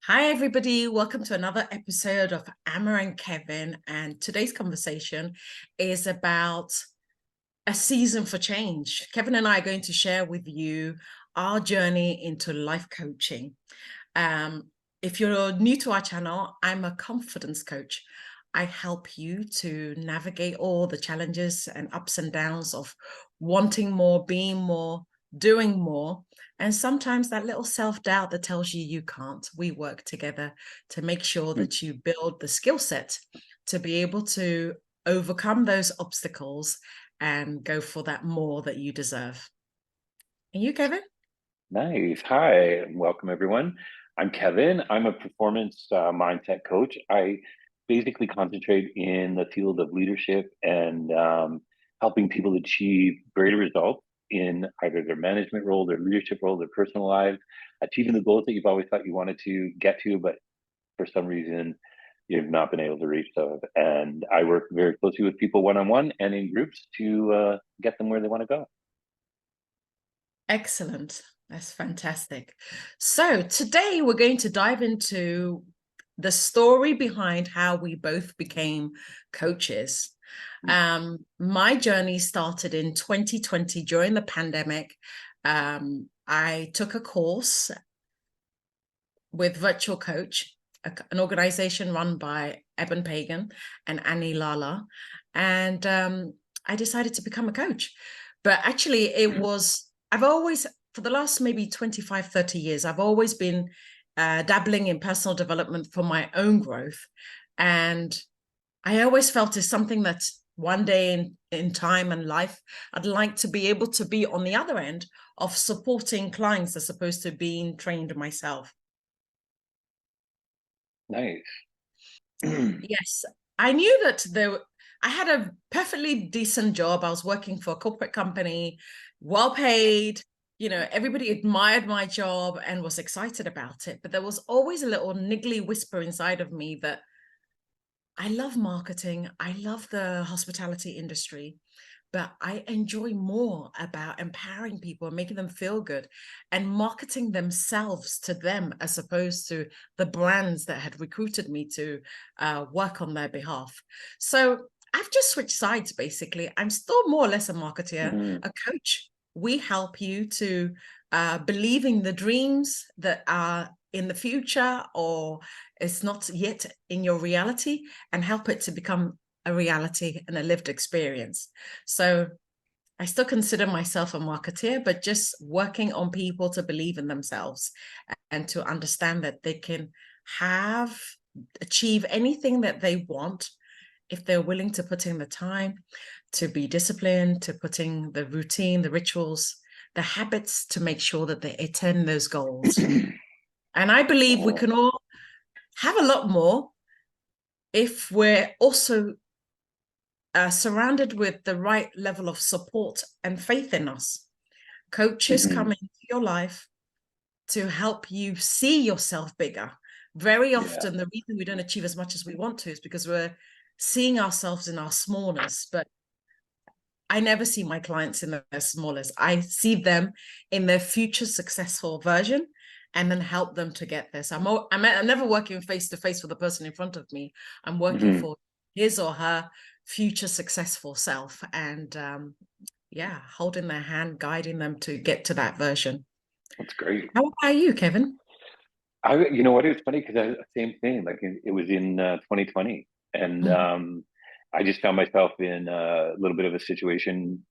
Hi, everybody. Welcome to another episode of Amma and Kevin. And today's conversation is about a season for change. Kevin and I are going to share with you our journey into life coaching. Um, if you're new to our channel, I'm a confidence coach. I help you to navigate all the challenges and ups and downs of wanting more, being more, doing more. And sometimes that little self-doubt that tells you you can't. We work together to make sure that you build the skill set to be able to overcome those obstacles and go for that more that you deserve. And you, Kevin? Nice. Hi, and welcome everyone. I'm Kevin. I'm a performance mindset coach. I basically concentrate in the field of leadership and helping people achieve greater results in either their management role, their leadership role, their personal lives, achieving the goals that you've always thought you wanted to get to, but for some reason you've not been able to reach those. And I work very closely with people one-on-one and in groups to get them where they want to go. Excellent. That's fantastic. So today we're going to dive into the story behind how we both became coaches. My journey started in 2020 during the pandemic. I took a course with Virtual Coach, an organization run by Eben Pagan and Annie Lala. And I decided to become a coach. But actually, I've always, for the last maybe 25, 30 years, I've always been dabbling in personal development for my own growth. And I always felt it's something that one day in time and life, I'd like to be able to be on the other end of supporting clients as opposed to being trained myself. Nice. Yes, I knew that I had a perfectly decent job. I was working for a corporate company, well paid. Everybody admired my job and was excited about it. But there was always a little niggly whisper inside of me that I love marketing. I love the hospitality industry, but I enjoy more about empowering people and making them feel good and marketing themselves to them as opposed to the brands that had recruited me to work on their behalf. So I've just switched sides, basically. I'm still more or less a marketer, Mhm. a coach. We help you to believe in the dreams that are in the future or it's not yet in your reality and help it to become a reality and a lived experience. So I still consider myself a marketeer, but just working on people to believe in themselves and to understand that they can achieve anything that they want if they're willing to put in the time, to be disciplined, to put in the routine, the rituals, the habits to make sure that they attain those goals. And I believe we Oh, can all have a lot more if we're also surrounded with the right level of support and faith in us. Coaches come mhm. into your life to help you see yourself bigger. Very Yeah. often, the reason we don't achieve as much as we want to is because we're seeing ourselves in our smallness. But I never see my clients in their smallest. I see them in their future successful version and then help them to get there. So I'm never working face to face with the person in front of me. I'm working Mhm. for his or her future successful self and yeah, holding their hand, guiding them to get to that version. That's great. How about you, Kevin? You know what? It was funny because I same thing. Like it was in 2020, and Mhm. I just found myself in a little bit of a situation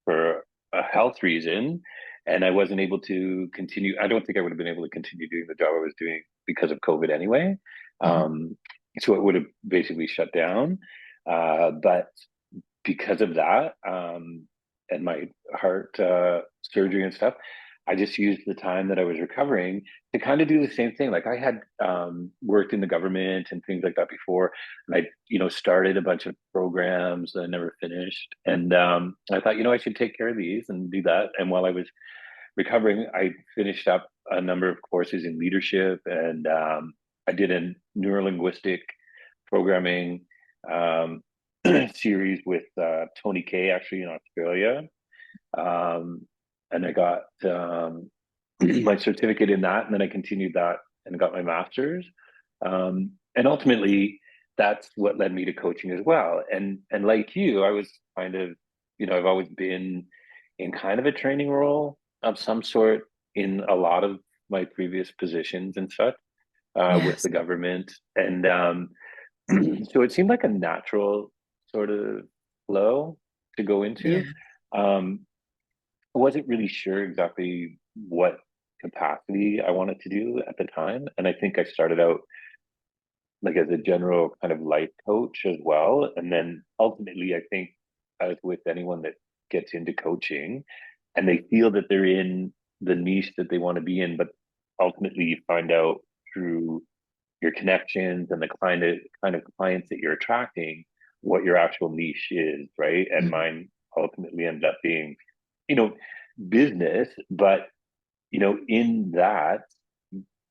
for a health reason, and I wasn't able to continue. I don't think I would have been able to continue doing the job I was doing because of COVID anyway. Mhm. Um, so it would have basically shut down. But because of that, and my heart surgery and stuff, I just used the time that I was recovering to kind of do the same thing. Like I had worked in the government and things like that before, and started a bunch of programs that I never finished. And I thought, I should take care of these and do that. And while I was recovering, I finished up a number of courses in leadership, and I did a neurolinguistic programming um, series with Tony Kay actually in Australia. And I got my certificate in that, and then I continued that and got my master's. And ultimately, that's what led me to coaching as well. And like you, I was kind of, I've always been in kind of a training role of some sort in a lot of my previous positions and such with Yes. the government. And so it seemed like a natural sort of flow to go Yeah. into. Um, I wasn't really sure exactly what capacity I wanted to do at the time. And I think I started out like as a general kind of life coach as well. And then ultimately, I think, as with anyone that gets into coaching and they feel that they're in the niche that they want to be in, but ultimately you find out through your connections and the kind of clients that you're attracting what your actual niche is, right? And Mm. mine ultimately ended up being, you know, business, but in that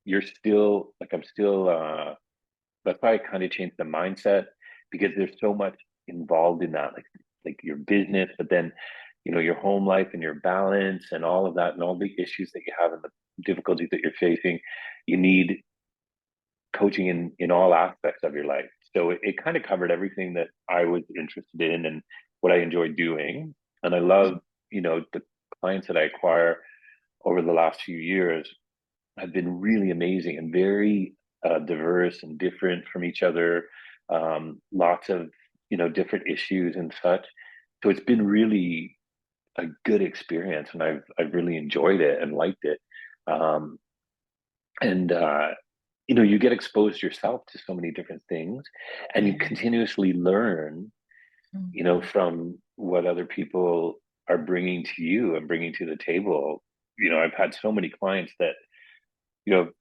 you're still like I'm still that's why I kind of changed the mindset because there's so much involved in that, like your business, but then your home life and your balance and all of that and all the issues that you have and the difficulties that you're facing. You need coaching in all aspects of your life. So it kind of covered everything that I was interested in and what I enjoyed doing. And I love, the clients that I acquire over the last few years have been really amazing and very diverse and different from each other. Lots of different issues and such. So it's been really a good experience, and I've really enjoyed it and liked it. Um, and you get exposed yourself to so many different things, and you Yeah. continuously learn, Mm. from what other people are bringing to you and bringing to the table. I've had so many clients that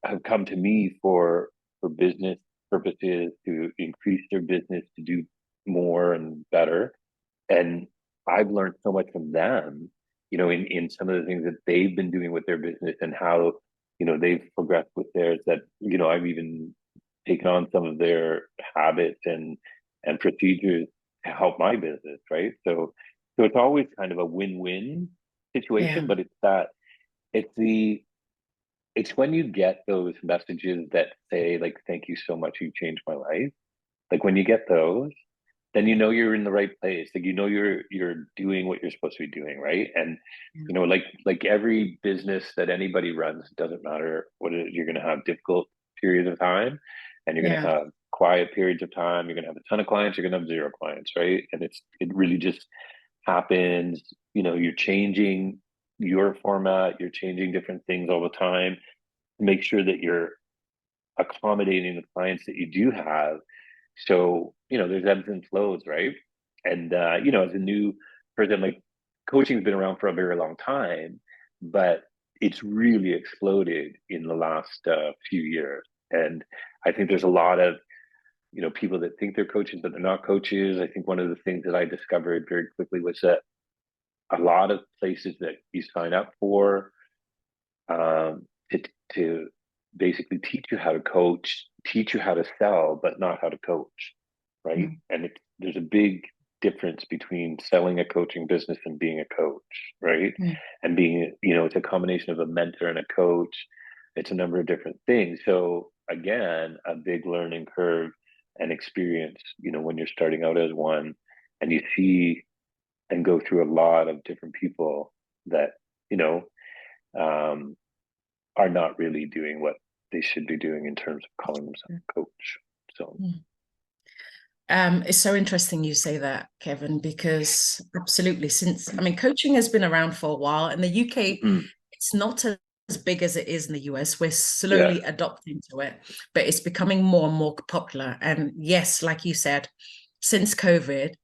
have come to me for business purposes to increase their business, to do more and better. And I've learned so much from them, in some of the things that they've been doing with their business and how, they've progressed with theirs that, I've even taken on some of their habits and procedures to help my business, right? So it's always kind of a win-win situation, Yeah. but it's the it's when you get those messages that say like, thank you so much, you changed my life. Like when you get those, then you're in the right place. Like you're doing what you're supposed to be doing, right? And Yeah. like every business that anybody runs, it doesn't matter what it is, you're gonna have difficult periods of time and you're gonna Yeah. have quiet periods of time, you're gonna have a ton of clients, you're gonna have zero clients, right? And it really just happens. You're changing your format, you're changing different things all the time to make sure that you're accommodating the clients that you do have. So, there's ebbs and flows, right? And as a new person, like coaching's been around for a very long time, but it's really exploded in the last few years. And I think there's a lot of, people that think they're coaches, but they're not coaches. I think one of the things that I discovered very quickly was that a lot of places that you sign up for to basically teach you how to coach, teach you how to sell, but not how to coach, right? Mm. And there's a big difference between selling a coaching business and being a coach, right? Mm. And being, it's a combination of a mentor and a coach. It's a number of different things. So again, a big learning curve and experience, when you're starting out as one and you see and go through a lot of different people that, you know, um, are not really doing what they should be doing in terms of calling themselves a coach. So, Mm. It's so interesting you say that, Kevin, because absolutely, I mean, coaching has been around for a while. In the UK, mhm. it's not as big as it is in the US. We're Yeah, slowly adopting to it, but it's becoming more and more popular. And yes, like you said, since COVID,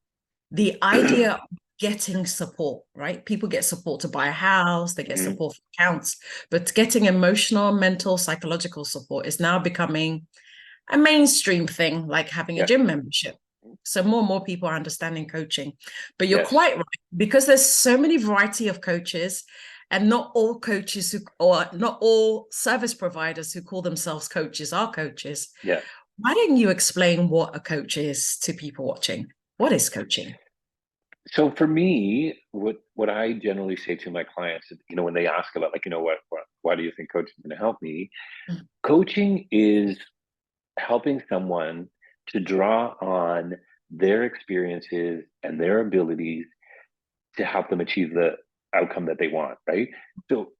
the idea of getting support, right? People get support to buy a house, they get hmm, support for accounts, but getting emotional, mental, psychological support is now becoming a mainstream thing, like having a yeah, gym membership. So more and more people are understanding coaching. But you're yes, quite right, because there's so many variety of coaches, and not all coaches or not all service providers who call themselves coaches are coaches. yeah. Why don't you explain what a coach is to people watching? What is coaching? So for me, what I generally say to my clients, when they ask about like, why do you think coaching is going to help me? Mm, Coaching is helping someone to draw on their experiences and their abilities to help them achieve the outcome that they want, right? So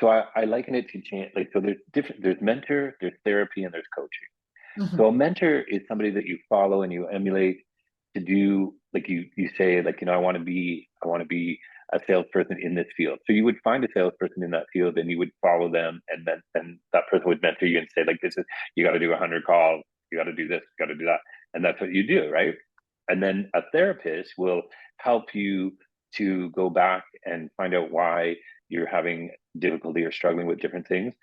I liken it to like, so there's mentor, there's therapy, and there's coaching. So mhm, a mentor is somebody that you follow and you emulate to do, like you say, like, I want to be a salesperson in this field. So you would find a salesperson in that field and you would follow them, and then and that person would mentor you and say, like, this is, you got to do 100 calls, you got to do this, you got to do that. And that's what you do, right? And then a therapist will help you to go back and find out why you're having difficulty or struggling with different things.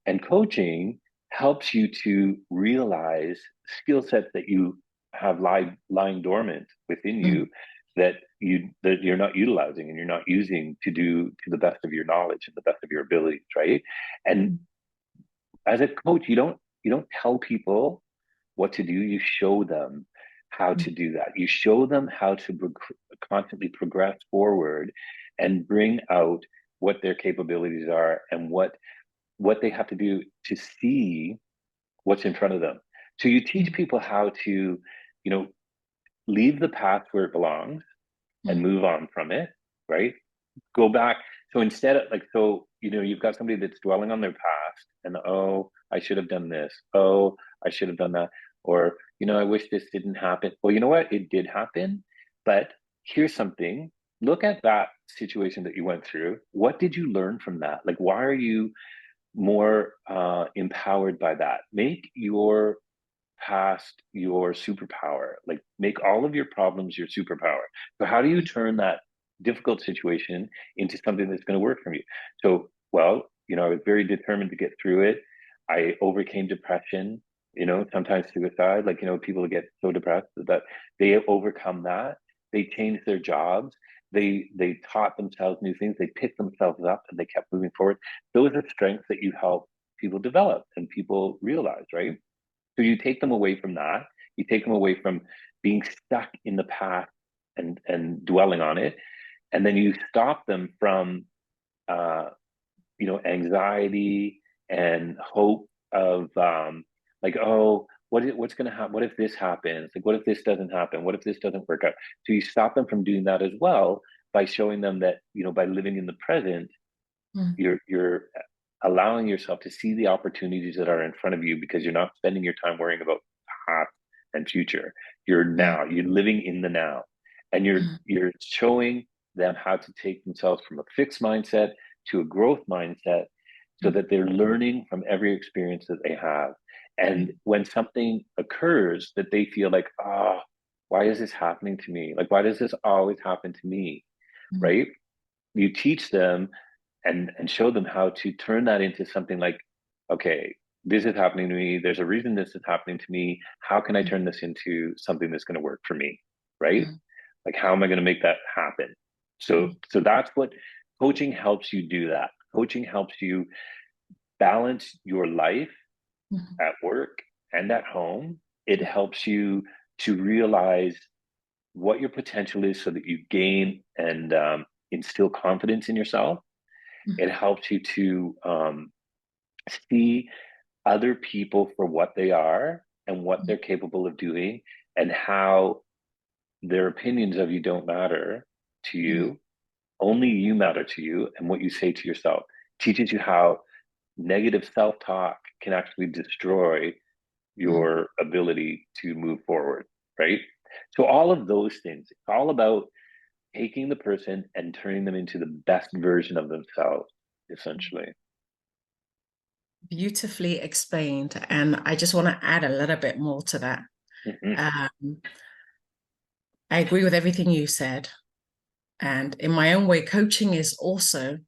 And coaching helps you to realize skill sets that you have lying dormant within you, mm, that you're not utilizing and you're not using to do to the best of your knowledge and the best of your abilities, right? And mm, as a coach, you don't tell people what to do. You show them how to mm, do that. You show them how to constantly progress forward and bring out what their capabilities are and what they have to do to see what's in front of them. So you teach mm, people how to, you know, leave the past where it belongs and mm, move on from it, right? Go back. So instead of like, so, you've got somebody that's dwelling on their past and, oh, I should have done this. Oh, I should have done that. Or, I wish this didn't happen. Well, you know what? It did happen. But here's something. Look at that situation that you went through. What did you learn from that? Like, why are you more empowered by that? Make your past your superpower. Like, make all of your problems your superpower. So how do you turn that difficult situation into something that's going to work for you? So, well, I was very determined to get through it. I overcame depression, sometimes suicide. Like, people get so depressed that they overcome that. They changed their jobs. They taught themselves new things. They picked themselves up and they kept moving forward. Those are strengths that you help people develop and people realize, right? So you take them away from that. You take them away from being stuck in the past and dwelling on it, and then you stop them from uh, anxiety and hope of like, oh, what's going to happen? What if this happens? Like, what if this doesn't happen? What if this doesn't work out? So you stop them from doing that as well by showing them that, by living in the present, mm, you're allowing yourself to see the opportunities that are in front of you, because you're not spending your time worrying about past and future. You're mm, now, you're living in the now, and mm, you're showing them how to take themselves from a fixed mindset to a growth mindset, so mm, that they're learning from every experience that they have. And mm, when something occurs that they feel like, why is this happening to me? Like, why does this always happen to me? mm, Right? You teach them and show them how to turn that into something like, okay, this is happening to me, there's a reason this is happening to me, how can I mm, turn this into something that's going to work for me, right? mm, Like, how am I going to make that happen? So that's what coaching helps you do. That coaching helps you balance your life mm, at work and at home. It helps you to realize what your potential is, so that you gain and instill confidence in yourself. mm, It helps you to see other people for what they are and what mm, they're capable of doing, and how their opinions of you don't matter to mm, you. Only you matter to you, and what you say to yourself teaches you how negative self-talk can actually destroy mm. your ability to move forward, right? So all of those things, it's all about taking the person and turning them into the best version of themselves, essentially. Beautifully explained. And I just want to add a little bit more to that. Mm-hmm. Um, I agree with everything you said. And in my own way, coaching is also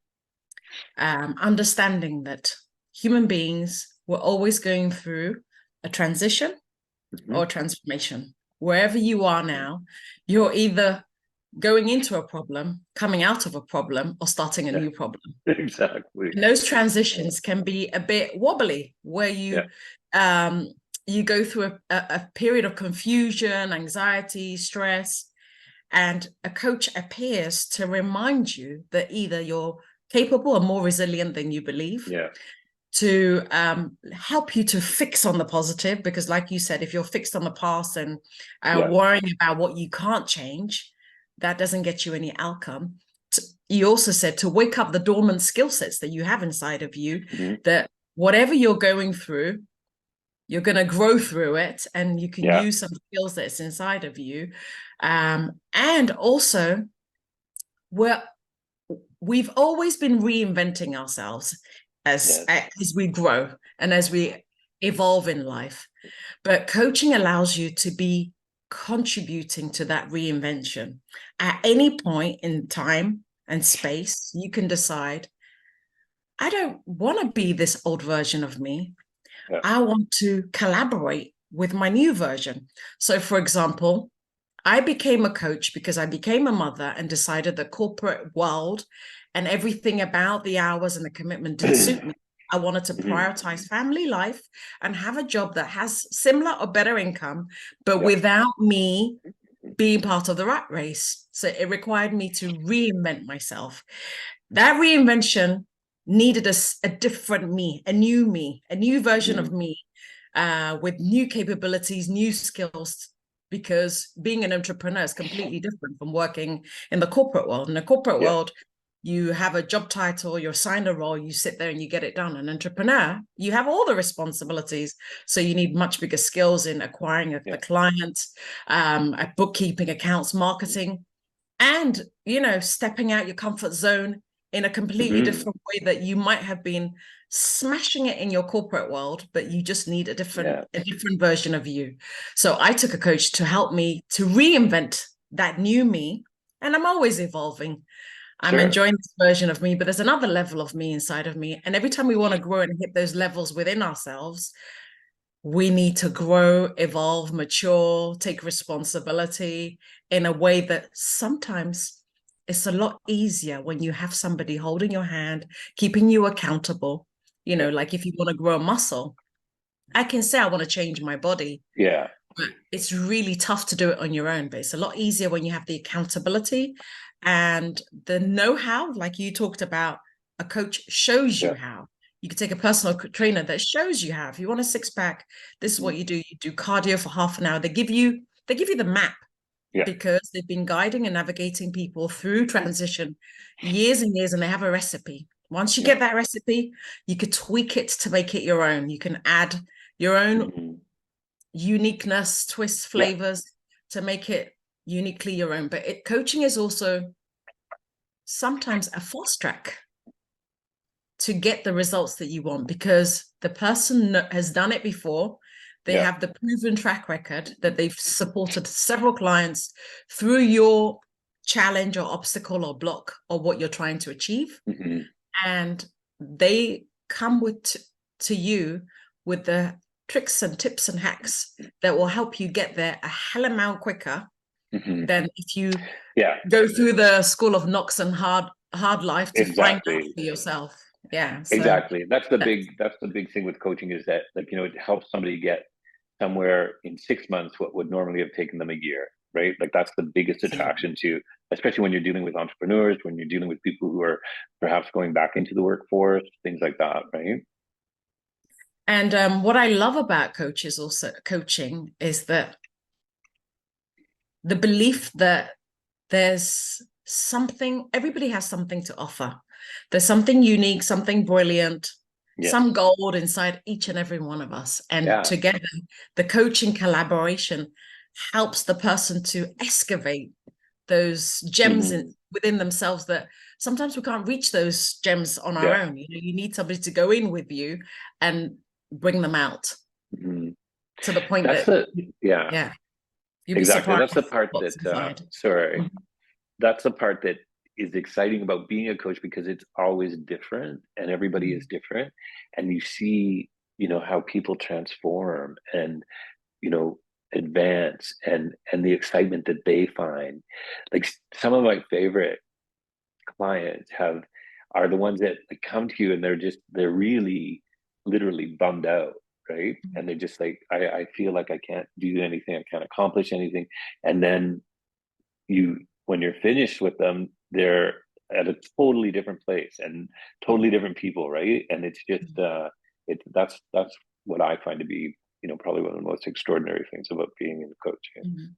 understanding that human beings were always going through a transition or Mm-hmm. transformation. Wherever you are now, you're either going into a problem, coming out of a problem, or starting a Yeah, new problem. exactly. And those Yeah. transitions can be a bit wobbly, where Yeah. you go through a period of confusion, anxiety, stress, And a coach appears to remind you that either you're capable or more resilient than you believe, Yeah. to help you to fix on the positive, because like you said, if you're fixed on the past and Yeah. worrying about what you can't change, that doesn't get you any outcome. You also said to wake up the dormant skill sets that you have inside of you, Mm-hmm. that whatever you're going through, you're going to grow through it, and you can Yeah. use some skills that's inside of you. And also, we've always been reinventing ourselves Yes. as we grow and as we evolve in life. But coaching allows you to be contributing to that reinvention. At any point in time and space, you can decide, I don't want to be this old version of me. Yeah. I want to collaborate with my new version. So, for example, I became a coach because I became a mother and decided the corporate world and everything about the hours and the commitment didn't suit me. I wanted to Mm-hmm. prioritize family life and have a job that has similar or better income, but Yeah. without me being part of the rat race. So it required me to reinvent myself. That reinvention needed a different me, a new version Mm-hmm. of me, with new capabilities, new skills, because being an entrepreneur is completely different from working in the corporate world. In the corporate Yeah. world, you have a job title, you're assigned a role, you sit there and you get it done. An entrepreneur, you have all the responsibilities. So you need much bigger skills in acquiring Yeah. the client, bookkeeping, accounts, marketing, and, stepping out your comfort zone in a completely Mm-hmm. different way that you might have been smashing it in your corporate world, but you just need Yeah. a different version of you. So I took a coach to help me to reinvent that new me, and I'm always evolving. I'm Sure. enjoying this version of me, but there's another level of me inside of me, and every time we want to grow and hit those levels within ourselves, we need to grow, evolve, mature, take responsibility in a way that sometimes it's a lot easier when you have somebody holding your hand, keeping you accountable. Yeah. Like if you want to grow a muscle, I can say I want to change my body, Yeah. but it's really tough to do it on your own. But it's a lot easier when you have the accountability and the know-how, like you talked about, a coach shows you Yeah. how. You could take a personal trainer that shows you how. If you want a six pack, this is Mm-hmm. what you do. You do cardio for half an hour. They give you the map, Yeah. because they've been guiding and navigating people through transition years and years, and they have a recipe. Once you Yeah. get that recipe, you could tweak it to make it your own. You can add your own Mm-hmm. uniqueness, twists, Yeah. flavors to make it uniquely your own. But coaching is also sometimes a fast track to get the results that you want, because the person has done it before. They Yeah. have the proven track record that they've supported several clients through your challenge or obstacle or block or what you're trying to achieve. Mm-hmm. And they come to you with the tricks and tips and hacks that will help you get there a hell of a mile quicker Mm-hmm. than if you Yeah. go through the school of knocks and hard life to find out Exactly. for yourself. Yeah. So Exactly. That's the that's big thing with coaching, is that, like, it helps somebody get somewhere in 6 months what would normally have taken them a year, right? Like, that's the biggest attraction to, especially when you're dealing with entrepreneurs, when you're dealing with people who are perhaps going back into the workforce, things like that, right? And what I love about coaching is that the belief that there's something, everybody has something to offer. There's something unique, something brilliant, Yes. some gold inside each and every one of us. And Yeah. together, the coaching collaboration helps the person to excavate those gems Mm-hmm. within themselves, that sometimes we can't reach those gems on our Yeah. own. You need somebody to go in with you and bring them out Mm-hmm. to the point That's that, the Yeah, yeah, you'd be exactly. surprised That's the part what's that inside. sorry. Mhm. That's the part that is exciting about being a coach, because it's always different and everybody is different, and you see, how people transform and, you know advance, and the excitement that they find. Like, some of my favorite clients are the ones that, like, come to you and they're really literally bummed out, right? And they're just like, I feel like I can't do anything, I can't accomplish anything. And then you when you're finished with them, they're at a totally different place and totally different people, right? And it's just that's what I find to be, probably one of the most extraordinary things about being in coaching.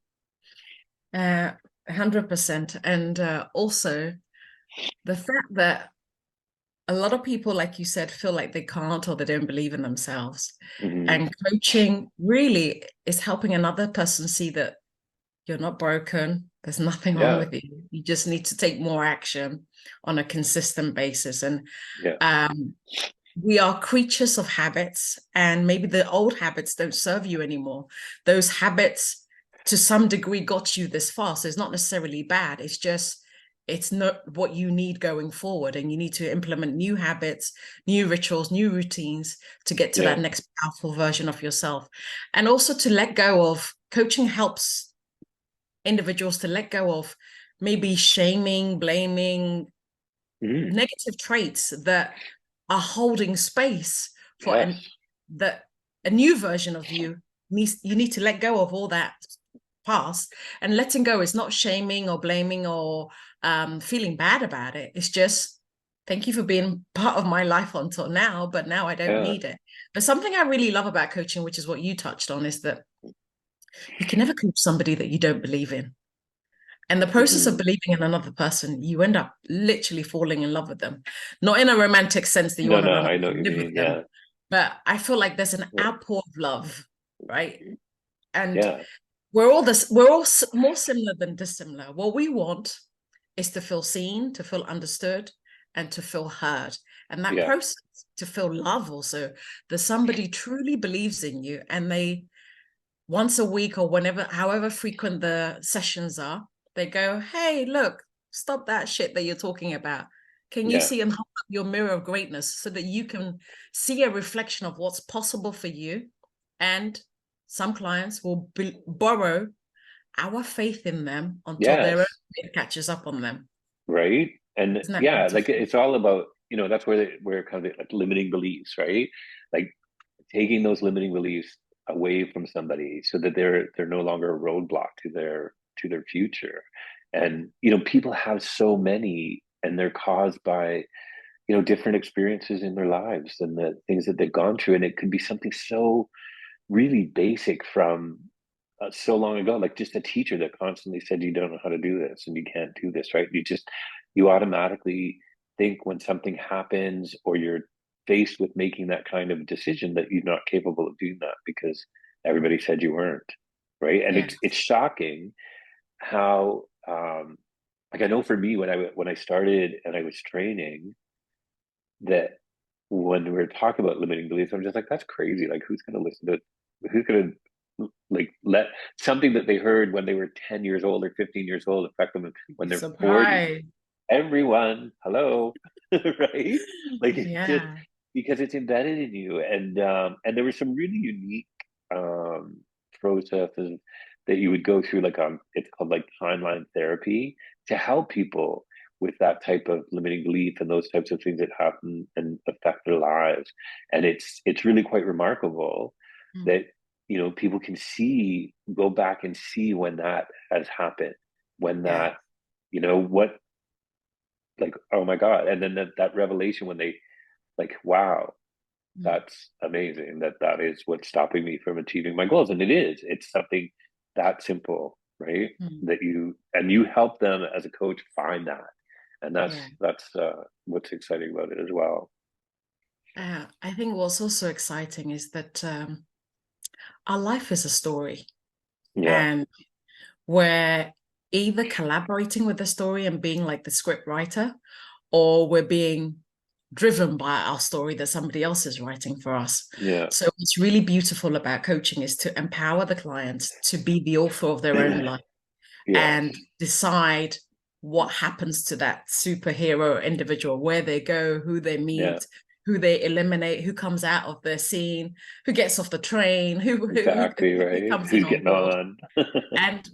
Mhm. 100%. And also the fact that a lot of people, like you said, feel like they can't or they don't believe in themselves. Mm-hmm. And coaching really is helping another person see that you're not broken. There's nothing wrong Yeah, with you. You just need to take more action on a consistent basis. And yeah, we are creatures of habits, and maybe the old habits don't serve you anymore. Those habits, to some degree, got you this far. So it's not necessarily bad. It's just, it's not what you need going forward. And you need to implement new habits, new rituals, new routines to get to yeah. that next powerful version of yourself. And also to let go of coaching helps individuals to let go of maybe shaming, blaming, Mm-hmm. negative traits that are holding space for Yes, that a new version of you need to let go of all that past. And letting go is not shaming or blaming or feeling bad about it. It's just thank you for being part of my life until now, but now I don't yeah. need it. But something I really love about coaching, which is what you touched on, is that you can never coach somebody that you don't believe in. And the process of Mm-hmm. believing in another person, you end up literally falling in love with them. Not in a romantic sense that you No, want to no, run off I know what and you live mean. with them, Yeah, but I feel like there's an well, outpour of love, right? And yeah, we're all more similar than dissimilar. What we want is to feel seen, to feel understood, and to feel heard. And that yeah, process to feel love also, that somebody truly believes in you and they once a week or whenever, however frequent the sessions are, they go, hey, look, stop that shit that you're talking about. Can you yeah, see and hold up your mirror of greatness so that you can see a reflection of what's possible for you? And some clients will borrow our faith in them until their own yes. faith catches up on them. Right. And Isn't that yeah, like beautiful? it's all about, that's where kind of like limiting beliefs, right? Like taking those limiting beliefs away from somebody so that they're no longer a roadblock to their future. And people have so many, and they're caused by different experiences in their lives and the things that they've gone through. And it could be something so really basic from so long ago, like just a teacher that constantly said you don't know how to do this and you can't do this, right? You automatically think when something happens or you're faced with making that kind of decision that you're not capable of doing that because everybody said you weren't, right? And Yeah. it's shocking how like I know for me when I started and I was training, that when we were talking about limiting beliefs, I'm just like, that's crazy. Like, who's going to listen to, who's going to like let something that they heard when they were 10 years old or 15 years old affect them when they're 40? Surprise. Everyone, hello, right? Like, it's just Yeah. because it's embedded in you. And there were some really unique um, processes that you would go through, like it's called like timeline therapy to help people with that type of limiting belief and those types of things that happen and affect their lives. And it's really quite remarkable Mm. that people can go back and see when that has happened, when Yeah. that what, like, oh my god, and then that revelation when they, like, wow, Mm. that's amazing, that is what's stopping me from achieving my goals. And it's something that simple, right? Mm. That you help them as a coach find that. And that's Yeah. that's what's exciting about it as well. I think what's also exciting is that our life is a story, Yeah, and we're either collaborating with the story and being like the script writer, or we're being driven by our story that somebody else is writing for us. yeah. So what's really beautiful about coaching is to empower the client to be the author of their own life Yes, and decide what happens to that superhero individual, where they go, who they yeah, meet, who they eliminate, who comes out of their scene, who gets off the train, exactly, who right. comes in Who's on getting board. on? And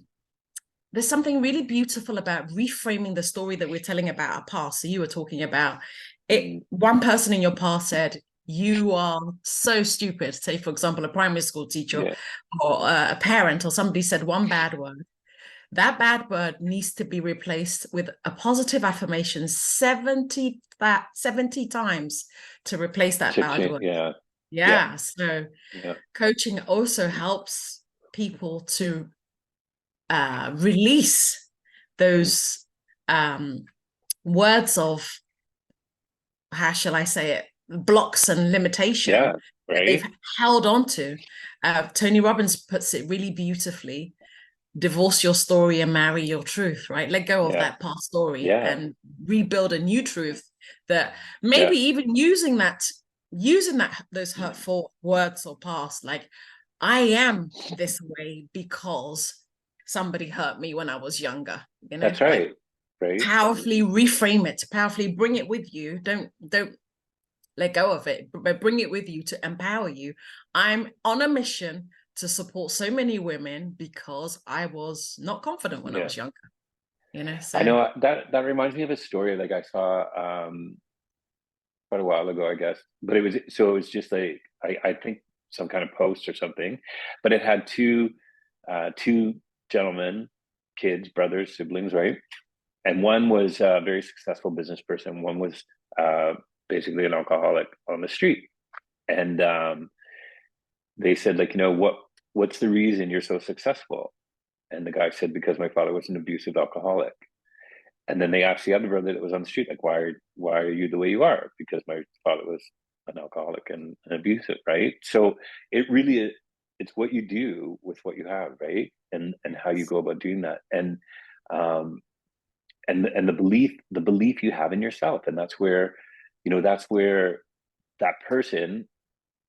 there's something really beautiful about reframing the story that we're telling about our past. So you were talking about it. Mhm. One person in your past said, you are so stupid. Say, for example, a primary school teacher Yeah, or a parent or somebody said one bad word. that bad word needs to be replaced with a positive affirmation 70 times to replace that bad word. Yeah. Yeah. So Yeah. coaching also helps people to release those words of, how shall I say it, blocks and limitation Yeah. that they've Right. held on to. Tony Robbins puts it really beautifully: divorce your story and marry your truth, right? Let go of Yeah. that past story Yeah. and rebuild a new truth, that Yeah. maybe even using that those hurtful words or past, like, I am this way because somebody hurt me when I was younger, That's like, right. Right. powerfully reframe it, powerfully bring it with you. Don't let go of it, but bring it with you to empower you. I'm on a mission to support so many women because I was not confident when I Yeah. was younger, I so know that reminds me of a story like I saw quite a while ago, I guess. But it was just like I think some kind of post or something, but it had two gentlemen, kids, brothers, siblings, right? And one was a very successful business person. One was uh, basically an alcoholic on the street. And they said, like, what's the reason you're so successful? And the guy said, because my father was an abusive alcoholic. And then they asked the other brother that was on the street, like, why are you the way you are? Because my father was an alcoholic and abusive, right? So it really it's what you do with what you have, right? And how you go about doing that. Um and the belief you have in yourself. And that's where that person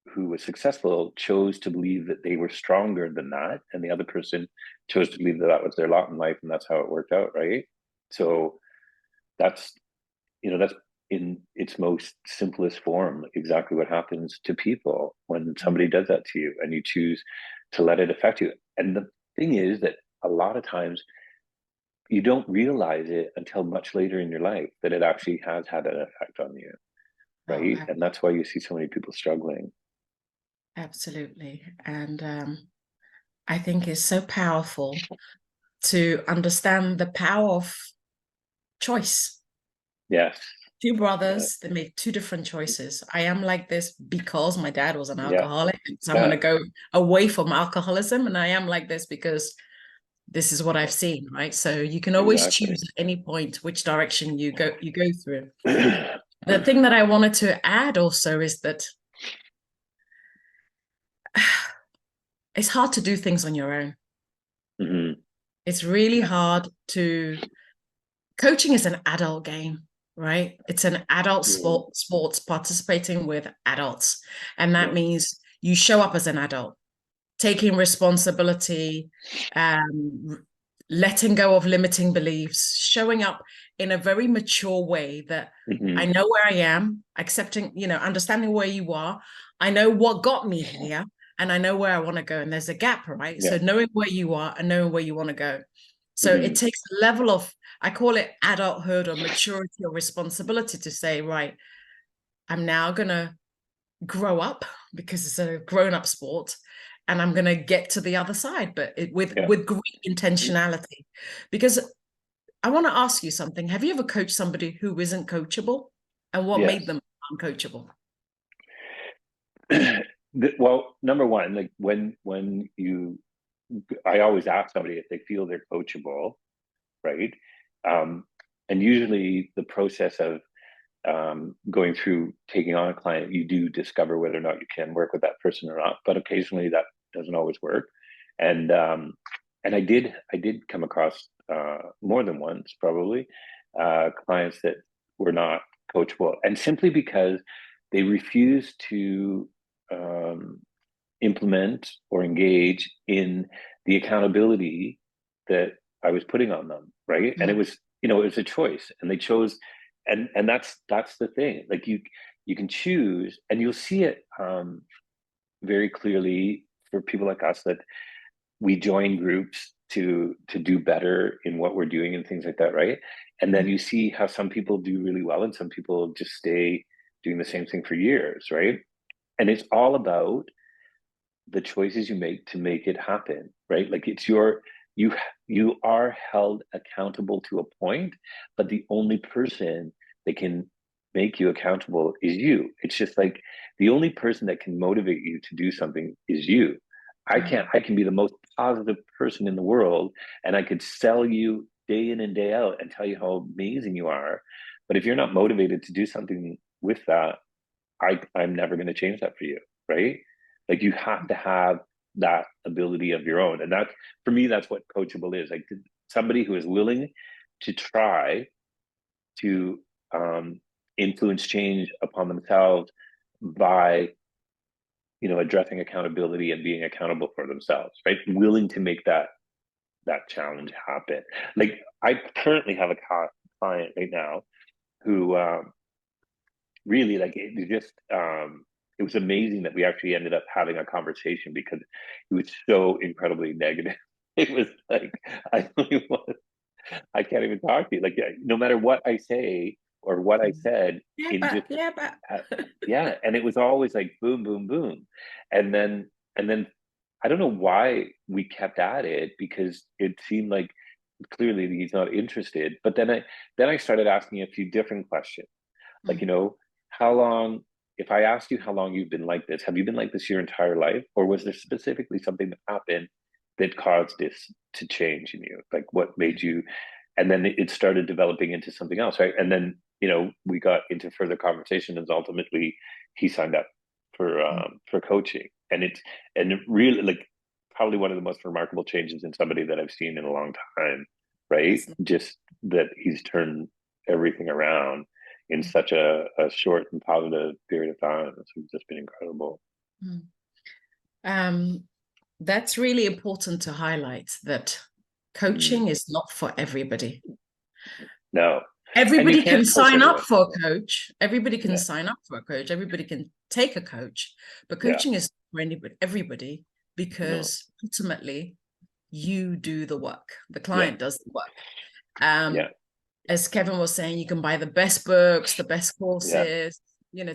who was successful chose to believe that they were stronger than that, and the other person chose to believe that that was their lot in life, and that's how it worked out, right? So that's that's in its most simplest form exactly what happens to people when somebody does that to you and you choose to let it affect you. And the thing is that a lot of times you don't realize it until much later in your life that it actually has had an effect on you, oh, right? And that's why you see so many people struggling. absolutely. And I think it's so powerful to understand the power of choice. Yes. Two Yeah. brothers, they made two different choices. I am like this because my dad was an Yeah. alcoholic, so I'm going Yeah. to go away from alcoholism. And I am like this because this is what I've seen, right? So you can always Exactly. choose at any point which direction you go through. The thing that I wanted to add also is that it's hard to do things on your own. Hmm. It's really hard to coaching is an adult game, right? It's an adult Yeah. sports participating with adults. And that Yeah. means you show up as an adult, taking responsibility, letting go of limiting beliefs, showing up in a very mature way that I Hmm. know where I am, accepting, understanding where you are. I know what got me here and I know where I want to go. And there's a gap, right? Yeah. So knowing where you are and knowing where you want to go. So it Hmm. takes a level of, I call it adulthood or maturity or responsibility to say, right, I'm now going to grow up because it's a grown-up sport, and I'm going to get to the other side, but with Yeah. with great intentionality. Because I want to ask you something. Have you ever coached somebody who isn't coachable, and what Yes. made them uncoachable? Well, number one, like I always ask somebody if they feel they're coachable, right? Um, and usually the process of going through taking on a client, you do discover whether or not you can work with that person or not. But occasionally that doesn't always work. And I did come across more than once, probably, clients that were not coachable, and simply because they refused to um, implement or engage in the accountability that I was putting on them, right? And it was a choice, and they chose, and that's the thing. Like you can choose, and you'll see it very clearly for people like us that we join groups to do better in what we're doing and things like that, right? And then you see how some people do really well, and some people just stay doing the same thing for years, right? And it's all about the choices you make to make it happen, right? Like you you are held accountable to a point, but the only person that can make you accountable is you. It's just like the only person that can motivate you to do something is you. Mm. I can be the most positive person in the world and I could sell you day in and day out and tell you how amazing you are. But if you're not motivated to do something with that, I'm never going to change that for you, right? Like you have to have that ability of your own. And that for me, that's what coachable is. Like somebody who is willing to try to influence change upon themselves by addressing accountability and being accountable for themselves, right? Willing to make that challenge happen. Like I currently have a client right now who really like it just it was amazing that we actually ended up having a conversation because it was so incredibly negative. It was like I don't even want I can't even talk to you. Like no matter what I say or what I said Yeah, in but just yeah, but uh, yeah, and it was always like boom, boom, boom, and then I don't know why we kept at it because it seemed like clearly he's not interested. But then I started asking a few different questions, like Mm. how long. If I asked you how long you've been like this, have you been like this your entire life, or was there specifically something that happened that caused this to change in you? Like what made you and then it started developing into something else, right? And then we got into further conversation, and ultimately he signed up Mm. for coaching, and it really like probably one of the most remarkable changes in somebody that I've seen in a long time, right? That's Just that he's turned everything around in mm. such a short and positive period of time. It's just been incredible. Mm. Um, that's really important to highlight that Mm. coaching is not for everybody. No, and you Everybody can can't force sign up everyone. for a coach. Everybody can Yeah, sign up for a coach. Everybody can take a coach, but yeah, coaching is for anybody, everybody, no, because ultimately you do the work. The yeah, client does the work. Um, yeah, as Kevin was saying, you can buy the best books, the best yeah, courses,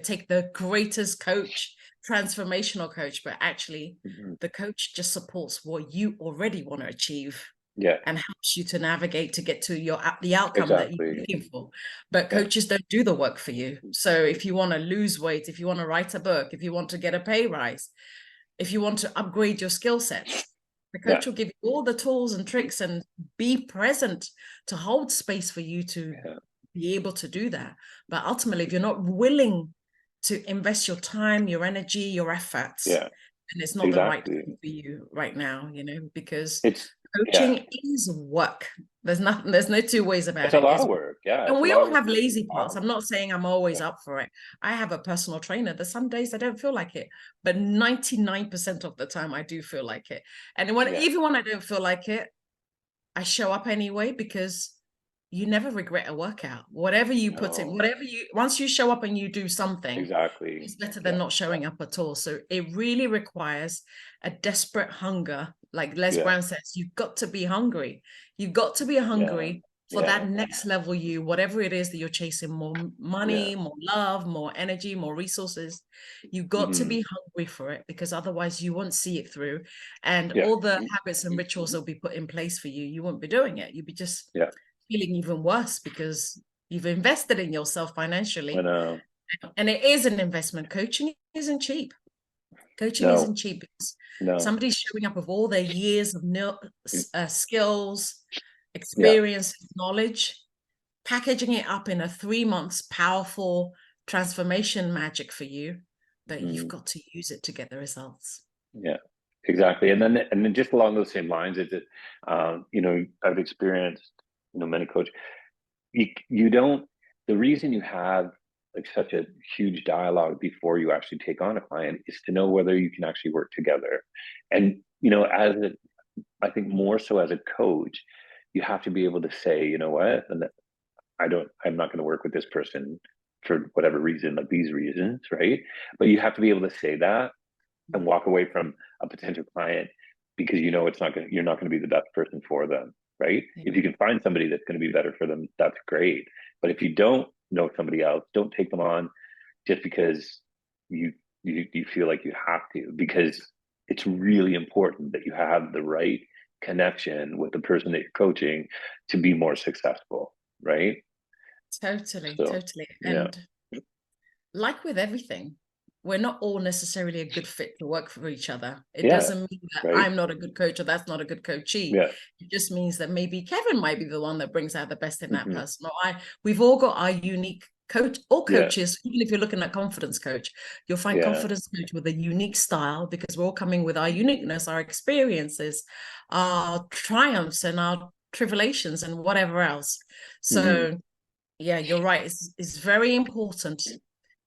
take the greatest coach, transformational coach, but actually mhm, the coach just supports what you already want to achieve yeah, and helps you to navigate to get to the outcome that you're exactly. looking for. But Yeah, coaches don't do the work for you. So if you want to lose weight, if you want to write a book, if you want to get a pay rise, if you want to upgrade your skill sets, the yeah, coach will give you all the tools and tricks and be present to hold space for you to yeah, be able to do that. But ultimately, if you're not willing to invest your time, your energy, your efforts, yeah, then it's not the right exactly. thing for you right now, because It's yeah, coaching is work. There's no two ways it's about a it. lot It's of work. Yeah, and it's a we lot all of have lazy parts. hours. I'm not saying I'm always Yeah, up for it. I have a personal trainer. There's some days I don't feel like it, but 99% of the time I do feel like it. And yeah, even when I don't feel like it, I show up anyway because you never regret a workout. Whatever you put in, no, once you show up and you do something, exactly. it's better than Yeah, not showing up at all. So it really requires a desperate hunger. Like Les yeah, Brown says, you've got to be hungry. You've got to be yeah, hungry for yeah, that next level you, whatever it is that you're chasing, more yeah. money, more love, more energy, more resources. You've got to Hmm. be hungry for it because otherwise you won't see it through. And Yeah, all the habits and rituals that will be put in place for you, you won't be doing it. You'll be just yeah. feeling even worse because you've invested in yourself I financially. know. And it is an investment. Coaching isn't cheap. Coaching isn't No, cheap because no. somebody's showing up with all their years of skills, Yeah. experience, knowledge, packaging it up in a 3 months powerful transformation magic for you that you've Hmm. got to use it to get the results. Yeah. Exactly. And then just along those same lines is that I've experienced many coaches. You don't the reason you have like such a huge dialogue before you actually take on a client is to know whether you can actually work together. And I think more so as a coach, you have to be able to say, you know what, and I'm not going to work with this person for whatever reason, like these reasons, right? But you have to be able to say that and walk away from a potential client because you're not going to be the best person for them, right? Yeah. If you can find somebody that's going to be better for them, that's great. But if you don't know somebody else, don't take them on just because you you feel like you have to, because it's really important that you have the right connection with the person that you're coaching to be more successful, right? Totally, So totally. yeah, And like with everything, we're not all necessarily a good fit to work for each other. It yeah, doesn't mean that right, I'm not a good coach or that's not a good coachee. yeah, It just means that maybe Kevin might be the one that brings out the best in that hmm, person. Or we've all got our unique coach or yeah, coaches. Even if you're looking at confidence coach, you'll find yeah, confidence coach with a unique style because we're all coming with our uniqueness, our experiences, our triumphs and our tribulations and whatever else. hmm, So yeah, you're right. It's very important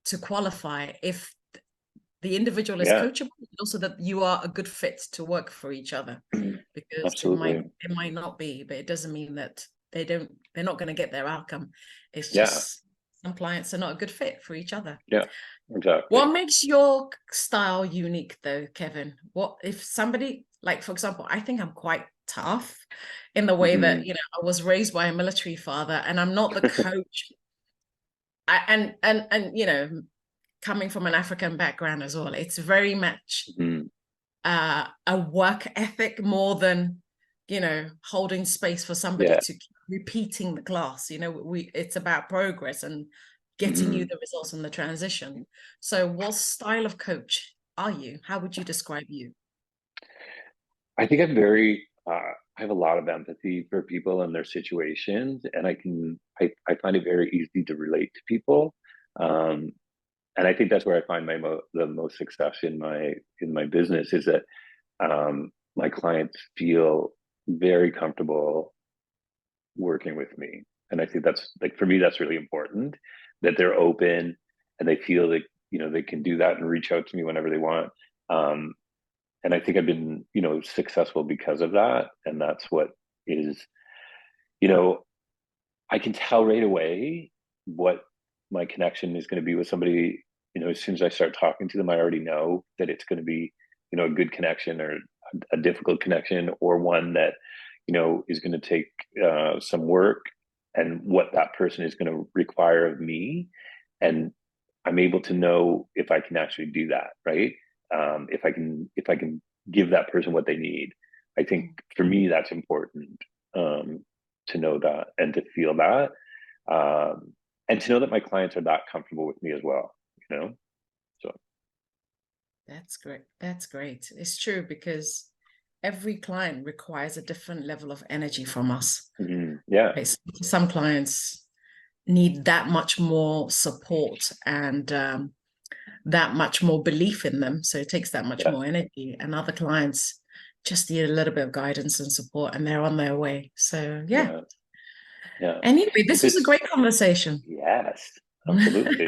to qualify if the individual is yeah, coachable, and also that you are a good fit to work for each other, because absolutely, it might not be, but it doesn't mean that they're not going to get their outcome. It's yeah, just some clients are not a good fit for each other. yeah, exactly. What makes your style unique though, Kevin? What if somebody, like for example, I think I'm quite tough in the way Hmm. that, I was raised by a military father and I'm not the coach. And coming from an African background as well, it's very much Hmm. a work ethic more than holding space for somebody Yeah. to keep repeating the class. It's about progress and getting you Hmm. the results in the transition. So what style of coach are you? How would you describe you? I think I'm very, I have a lot of empathy for people and their situations, and I find it very easy to relate to people. Um, and I think that's where I find the most success in my business is that my clients feel very comfortable working with me. And I think that's like for me, that's really important that they're open and they feel that, they can do that and reach out to me whenever they want. Um, and I think I've been, successful because of that. And that's what is, you know, I can tell right away what my connection is going to be with somebody. As soon as I start talking to them, I already know that it's going to be, a good connection or a difficult connection or one that, is going to take some work and what that person is going to require of me. And I'm able to know if I can actually do that, right? If I can give that person what they need. I think for me that's important, to know that and to feel that, um, and to know that my clients are that comfortable with me as well. You know, so That's great. That's great. It's true because every client requires a different level of energy from us. yeah, Right? Some clients need that much more support and that much more belief in them. So it takes that much yeah, more energy. And other clients just need a little bit of guidance and support and they're on their way. So yeah. yeah, yeah. Anyway, But this was a this, great conversation. yes, absolutely.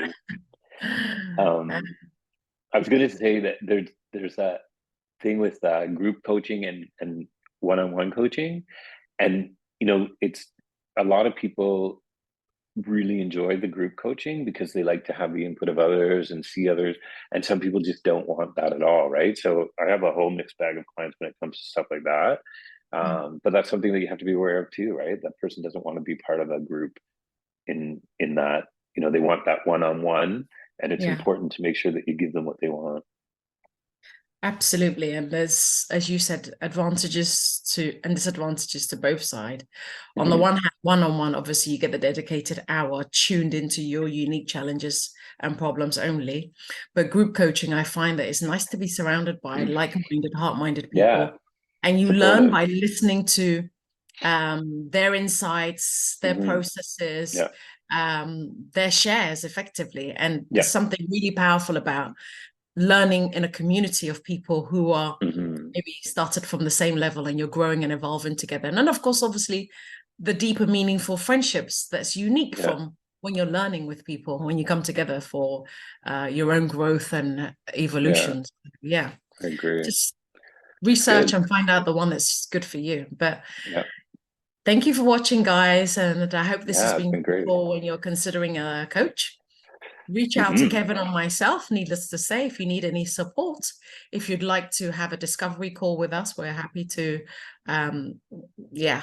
Um, I was going to say that there's that thing with group coaching and one-on-one coaching, and it's a lot of people really enjoy the group coaching because they like to have the input of others and see others, and some people just don't want that at all, right? So I have a whole mixed bag of clients when it comes to stuff like that. But that's something that you have to be aware of too, right? That person doesn't want to be part of a group in that, they want that one-on-one, and it's Yeah. important to make sure that you give them what they want. Absolutely. And there's, as you said, advantages to and disadvantages to both sides. On the Hmm. one hand, one-on-one, obviously you get the dedicated hour tuned into your unique challenges and problems only. But group coaching, I find that it's nice to be surrounded by like-minded, heart-minded Yeah, people. And you learn supportive. by listening to their insights, their Hmm. processes, Yeah, their shares effectively. And yeah. there's something really powerful about learning in a community of people who are Hmm. maybe started from the same level and you're growing and evolving together. And then, of course, obviously, the deeper, meaningful friendships that's unique Yeah, from when you're learning with people, when you come together for your own growth and yeah, evolution. Yeah, I agree. just It's research good. and find out the one that's good for you. But Yeah, thank you for watching, guys. And I hope this has yeah, it's been been great. useful when you're considering a coach. Reach out to Hmm. Kevin or myself, needless to say, if you need any support. If you'd like to have a discovery call with us, we're happy to, um,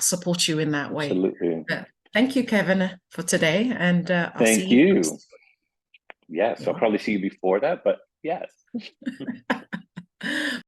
support you in that way. Absolutely. But thank you, Kevin, for today. And I'll see Thank you you. next. Yes, You're I'll probably see you before that, but yes. welcome.